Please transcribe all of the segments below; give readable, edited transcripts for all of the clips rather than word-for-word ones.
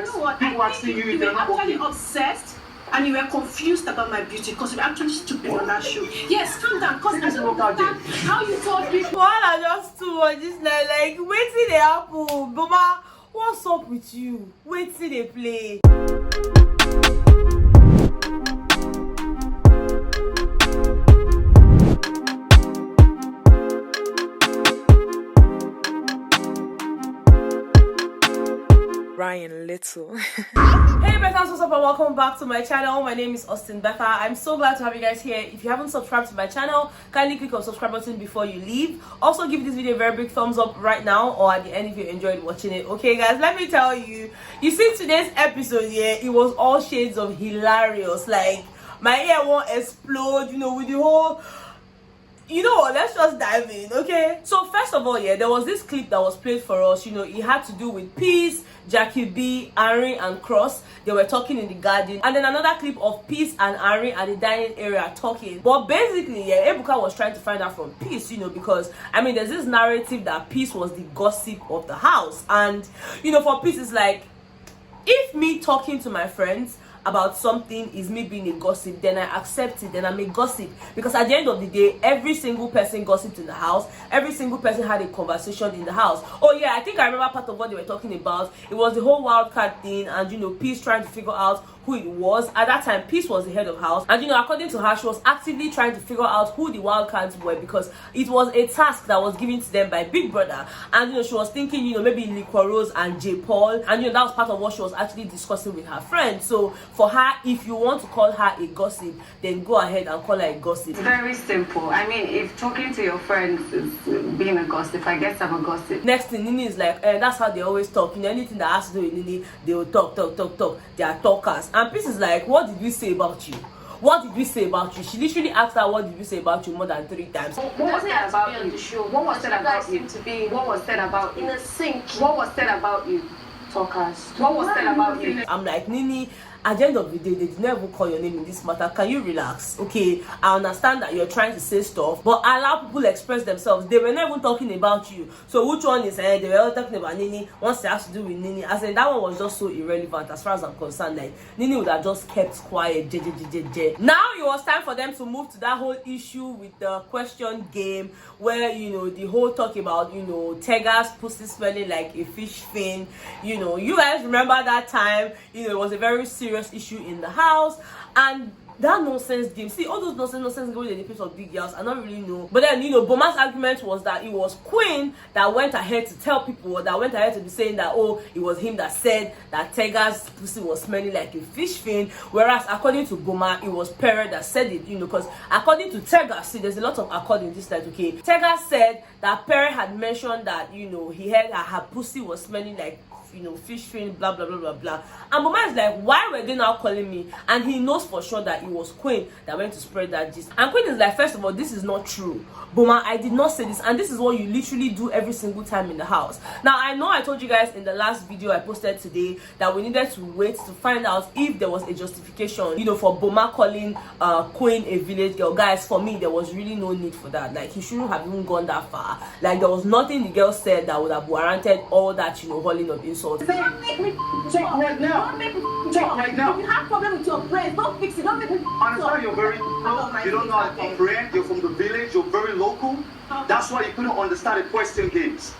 know what? People asking you if they're were not actually okay. obsessed and you were confused about my beauty because you were actually stupid on that show. Yes, calm down, because I don't understand how you told people. Why are just too much this night? Like, wait till they happen. Boma, what's up with you? Wait till they play. Ryan Little. Hey Bethans, what's up and welcome back to my channel. My name is Austin Betha. I'm so glad to have you guys here. If you haven't subscribed to my channel, kindly click on the subscribe button before you leave. Also give this video a very big thumbs up right now or at the end if you enjoyed watching it. Okay guys, let me tell you, you see today's episode here, it was all shades of hilarious. Like my ear won't explode, you know, with the whole, you know what, let's just dive in. Okay, so first of all, yeah, there was this clip that was played for us. You know, it had to do with Peace, Jackie B, Ari and Cross. They were talking in the garden, and then another clip of Peace and Ari at the dining area talking. But basically, yeah, Ebuka was trying to find out from Peace, you know, because I mean there's this narrative that Peace was the gossip of the house, and you know, for Peace it's like, if me talking to my friends about something is me being a gossip, then I accept it, then I'm a gossip, because at the end of the day, every single person gossiped in the house, every single person had a conversation in the house. Oh yeah, I think I remember part of what they were talking about. It was the whole wildcard thing, and you know, Peace trying to figure out who it was. At that time, Peace was the head of house, and you know, according to her, she was actively trying to figure out who the wildcards were, because it was a task that was given to them by Big Brother. And you know, she was thinking, you know, maybe Liqua Rose and J Paul, and you know, that was part of what she was actually discussing with her friends. So for her, if you want to call her a gossip, then go ahead and call her a gossip. It's very simple. I mean, if talking to your friends is being a gossip, I guess I'm a gossip. Next thing, Nini is like, that's how they always talk. You know, anything that has to do with Nini, they will talk. They are talkers. And Peace is like, what did we say about you? What did we say about you? She literally asked her, what did we say about you more than 3 times. What was said about you? What was said about you? What was said about you? In a sync. What was said about you? Talkers. What was said about you? I'm like, Nini, at the end of the day, they did not even call your name in this matter. Can you relax? Okay, I understand that you're trying to say stuff, but allow people to express themselves. They were not even talking about you. So which one is they were all talking about Nini? Once it has to do with Nini, as in that one was just so irrelevant as far as I'm concerned. Like Nini would have just kept quiet. Now it was time for them to move to that whole issue with the question game, where you know, the whole talk about, you know, Tega's pussy smelling like a fish fin. You know, you guys remember that time, you know, it was a very serious issue in the house, and that nonsense game, see, all those nonsense going in the place of big girls, I don't really know. But then, you know, Boma's argument was that it was Queen that went ahead to tell people, or that went ahead to be saying that, oh, it was him that said that Tega's pussy was smelling like a fish fin, whereas according to Boma, it was Pere that said it, you know, because according to Tega, see, there's a lot of accord in this light, okay? Tega said that Pere had mentioned that, you know, he heard that her pussy was smelling like, you know, fish fin, blah blah blah blah blah. And Boma is like, why were they now calling me? And he knows for sure that it was Queen that went to spread that gist. And Queen is like, first of all, this is not true, Boma, I did not say this, and this is what you literally do every single time in the house. Now I know I told you guys in the last video I posted today that we needed to wait to find out if there was a justification, you know, for Boma calling Queen a village girl. Guys, for me, there was really no need for that. Like, he shouldn't have even gone that far. Like, there was nothing the girl said that would have warranted all that, you know, hauling of insults. Don't make me Talk right now. Don't make me Talk right now. If you have problem with your brain, don't fix it. Don't make me Understand, you're very low. You don't know how to comprehend. You're from the village. You're very local. That's why you couldn't understand the question games.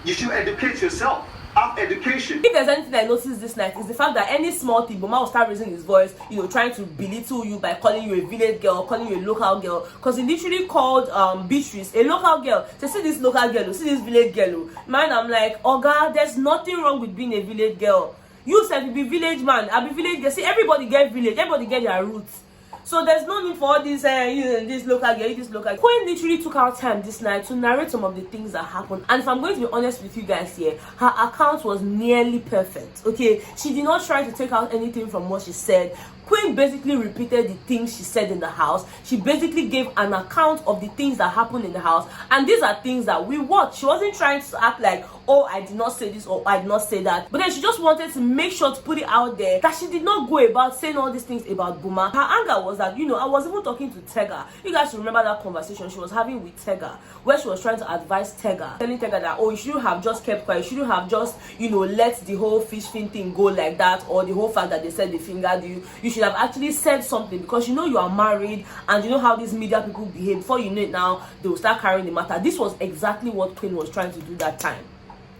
You should educate yourself. Have education. If there's anything I noticed this night, is the fact that any small thing, Boma will start raising his voice, you know, trying to belittle you by calling you a village girl, calling you a local girl. Because he literally called Beatrice a local girl. So see this local girl, see this village girl. Man, I'm like, oh God, there's nothing wrong with being a village girl. You said you be village man, I be village girl. See, everybody get village, everybody get their roots. So there's no need for all this, you know, this local girl, this local. Queen literally took our time this night to narrate some of the things that happened. And if I'm going to be honest with you guys here, her account was nearly perfect. Okay, she did not try to take out anything from what she said. Queen basically repeated the things she said in the house. She basically gave an account of the things that happened in the house, and these are things that we watched. She wasn't trying to act like, oh, I did not say this or I did not say that, but then she just wanted to make sure to put it out there that she did not go about saying all these things about Boma. Her anger was that, you know, I was even talking to Tega. You guys remember that conversation she was having with Tega, where she was trying to advise Tega, telling Tega that, oh, you shouldn't have just kept quiet, you shouldn't have just, you know, let the whole fish fin thing go like that, or the whole fact that they said they fingered you. You should have actually said something, because you know you are married and you know how these media people behave. Before you know it now, they will start carrying the matter. This was exactly what Queen was trying to do that time.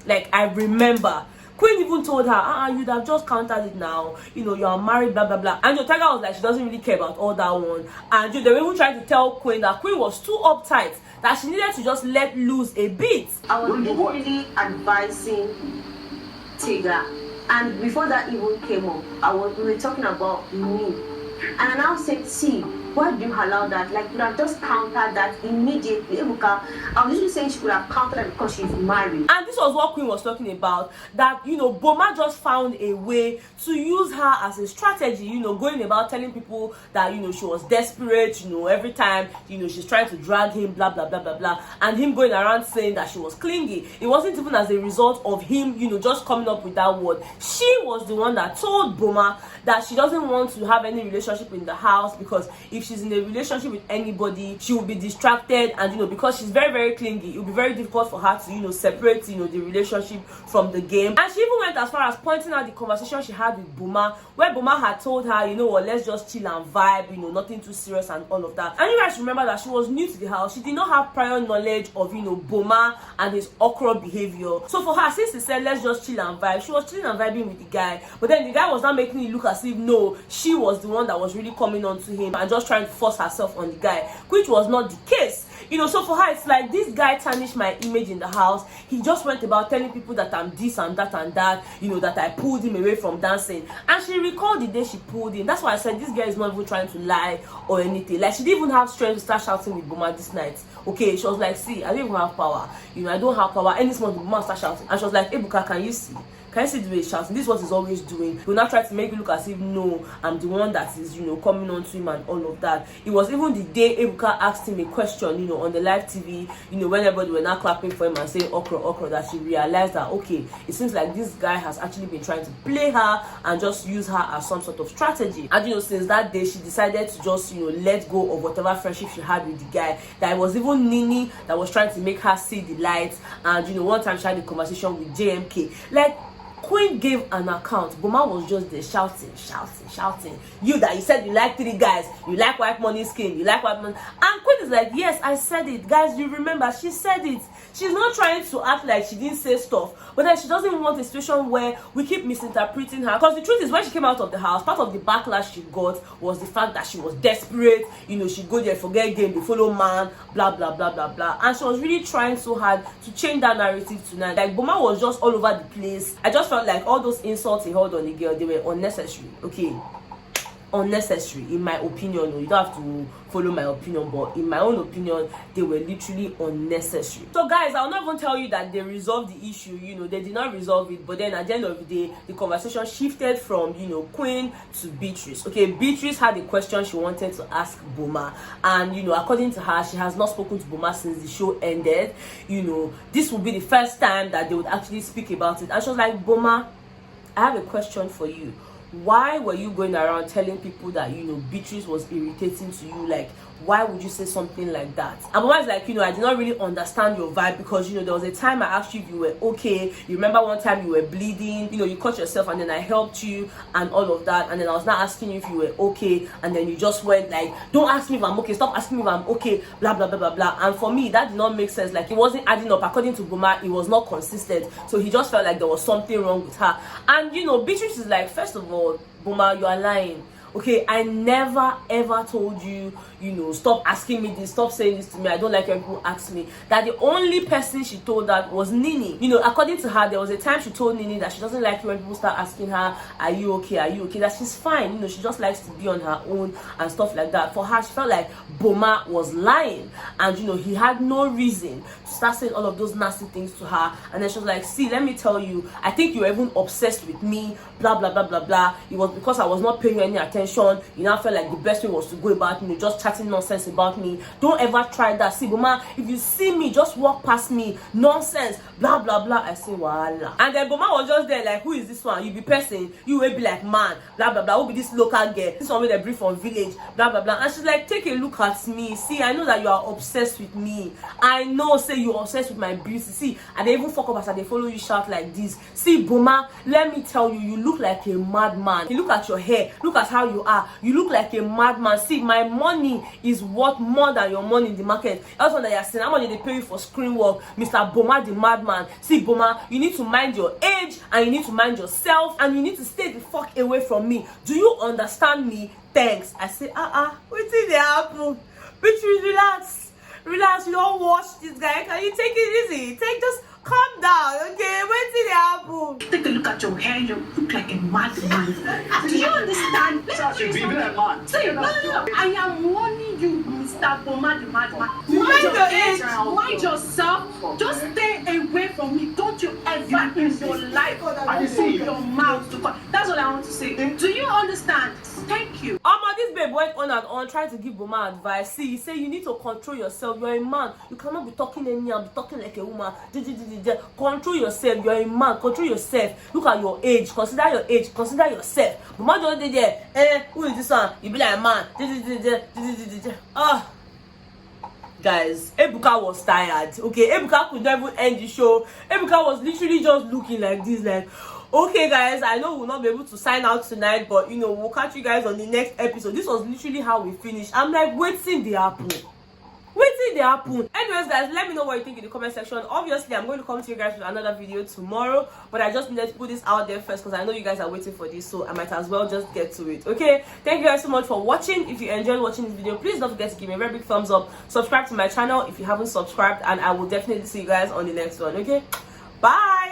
Like, I remember Queen even told her, you'd have just countered it now, you know, you are married, blah blah blah. And your Tiger was like, she doesn't really care about all that one. And they were even trying to tell Queen that Queen was too uptight, that she needed to just let loose a bit. I was literally advising Tiga, and before that even came up, we were talking about me, and I now said, see, why do you allow that? Like, you have just countered that immediately. I was usually saying she could have countered that because she's married. And this was what Queen was talking about, that, you know, Boma just found a way to use her as a strategy, you know, going about telling people that, you know, she was desperate, you know, every time, you know, she's trying to drag him, blah, blah, blah, blah, blah, and him going around saying that she was clingy. It wasn't even as a result of him, you know, just coming up with that word. She was the one that told Boma that she doesn't want to have any relationship in the house, because if she's in a relationship with anybody, she will be distracted, and, you know, because she's very, very clingy, it will be very difficult for her to, you know, separate, you know, the relationship from the game. And she even went as far as pointing out the conversation she had with Boma, where Boma had told her, you know what, let's just chill and vibe, you know, nothing too serious and all of that. And you guys remember that she was new to the house. She did not have prior knowledge of, you know, Boma and his awkward behavior. So for her, since he said let's just chill and vibe, she was chilling and vibing with the guy. But then the guy was not making it look as if, no, she was the one that was really coming on to him and just trying to force herself on the guy, which was not the case. You know, so for her, it's like, this guy tarnished my image in the house. He just went about telling people that I'm this and that, you know, that I pulled him away from dancing. And she recalled the day she pulled him. That's why I said this girl is not even trying to lie or anything. Like, she didn't even have strength to start shouting with Boma this night. Okay, she was like, see, I don't even have power. You know, I don't have power. Any small Boma start shouting. And she was like, Ebuka, can you see? Can you see the way he's shouting? This is what he's always doing. He will not try to make it look as if, no, I'm the one that is, you know, coming on to him and all of that. It was even the day Ebuka asked him a question, you know, on the live TV, you know, when everybody were now clapping for him and saying okra, that she realized that, okay, it seems like this guy has actually been trying to play her and just use her as some sort of strategy. And, you know, since that day, she decided to just, you know, let go of whatever friendship she had with the guy. That it was even Nini that was trying to make her see the light. And, you know, one time she had a conversation with JMK. Like, Queen gave an account. Boma was just there shouting. You that you said you like 3 guys, you like white money skin, you like white money. And Queen is like, yes, I said it. Guys, you remember, she said it. She's not trying to act like she didn't say stuff, but then she doesn't want a situation where we keep misinterpreting her. Because the truth is, when she came out of the house, part of the backlash she got was the fact that she was desperate. You know, she go there, forget game, they follow man, blah, blah, blah, blah, blah. And she was really trying so hard to change that narrative tonight. Like, Boma was just all over the place. I just felt like all those insults he held on the girl, they were unnecessary. Okay, unnecessary in my opinion. You don't have to follow my opinion, but in my own opinion, they were literally unnecessary. So guys, I'll not even tell you that they resolved the issue. You know, they did not resolve it, but then at the end of the day, the conversation shifted from, you know, Queen to Beatrice. Okay, Beatrice had a question she wanted to ask Boma, and, you know, according to her, she has not spoken to Boma since the show ended. You know, this will be the first time that they would actually speak about it. And she was like, Boma, I have a question for you. Why were you going around telling people that, you know, Beatrice was irritating to you? Like, why would you say something like that? And Boma is like, you know, I did not really understand your vibe, because, you know, there was a time I asked you if you were okay. You remember one time you were bleeding, you know, you cut yourself, and then I helped you and all of that. And then I was not asking you if you were okay, and then you just went like, don't ask me if I'm okay, stop asking me if I'm okay, blah blah blah blah blah. And for me, that did not make sense. Like, it wasn't adding up. According to Boma, it was not consistent. So he just felt like there was something wrong with her. And, you know, Beatrice is like, first of all, Boma, you are lying. Okay, I never ever told you, you know, stop asking me this, stop saying this to me, I don't like when people ask me. That the only person she told that was Nini. You know, according to her, there was a time she told Nini that she doesn't like when people start asking her, are you okay, are you okay, that she's fine. You know, she just likes to be on her own and stuff like that. For her, she felt like Boma was lying, and, you know, he had no reason to start saying all of those nasty things to her. And then she was like, see, let me tell you, I think you were even obsessed with me, blah blah blah blah blah. It was because I was not paying you any attention attention. You now felt like the best way was to go about me, just chatting nonsense about me. Don't ever try that. See, Boma, if you see me, just walk past me, nonsense, blah blah blah. I say voila. And then Boma was just there like, who is this one? You be person, you will be like man, blah blah blah. Who be this local girl? This one with the brief from village, blah blah blah. And she's like, take a look at me. See, I know that you are obsessed with me. I know, say you're obsessed with my beauty. See, and they even fuck up as they follow you shout like this. See, Boma, let me tell you, you look like a madman. You look at your hair, look at how you are. You look like a madman. See, my money is worth more than your money in the market. That's what you're saying. How much they pay you for screen work, Mr. Boma the madman? See, Boma, you need to mind your age and you need to mind yourself and you need to stay the fuck away from me. Do you understand me? Thanks. I say, what's in the apple? Beatrice, relax, you don't watch this guy. Can you take it easy? Just calm down, okay? Wait till the apple. Take a look at your hair, you look like a madman. Do you understand? Say, no. I am warning you, Mr. Boma the madman. Mind yourself. Just stay away from me. Don't you ever in your life open your mouth to call. That's what I want to say. Do you understand? Thank you. This babe went on and on trying to give Boma advice. See, he said you need to control yourself. You're a man. You cannot be talking anyhow, be talking like a woman. Control yourself. You're a man. Control yourself. Look at your age. Consider your age. Consider yourself. Boma just did there. Who is this one? You be like a man. Guys, Ebuka was tired. Okay, Ebuka could never end the show. Ebuka was literally just looking like this, like, okay guys, I know we'll not be able to sign out tonight, but you know, we'll catch you guys on the next episode. This was literally how we finished. I'm like, waiting the apple. Anyways guys, let me know what you think in the comment section. Obviously I'm going to come to you guys with another video tomorrow, but I just needed to put this out there first because I know you guys are waiting for this, so I might as well just get to it. Okay, thank you guys so much for watching. If you enjoyed watching this video, please don't forget to give me a very big thumbs up, subscribe to my channel if you haven't subscribed, and I will definitely see you guys on the next one. Okay, bye.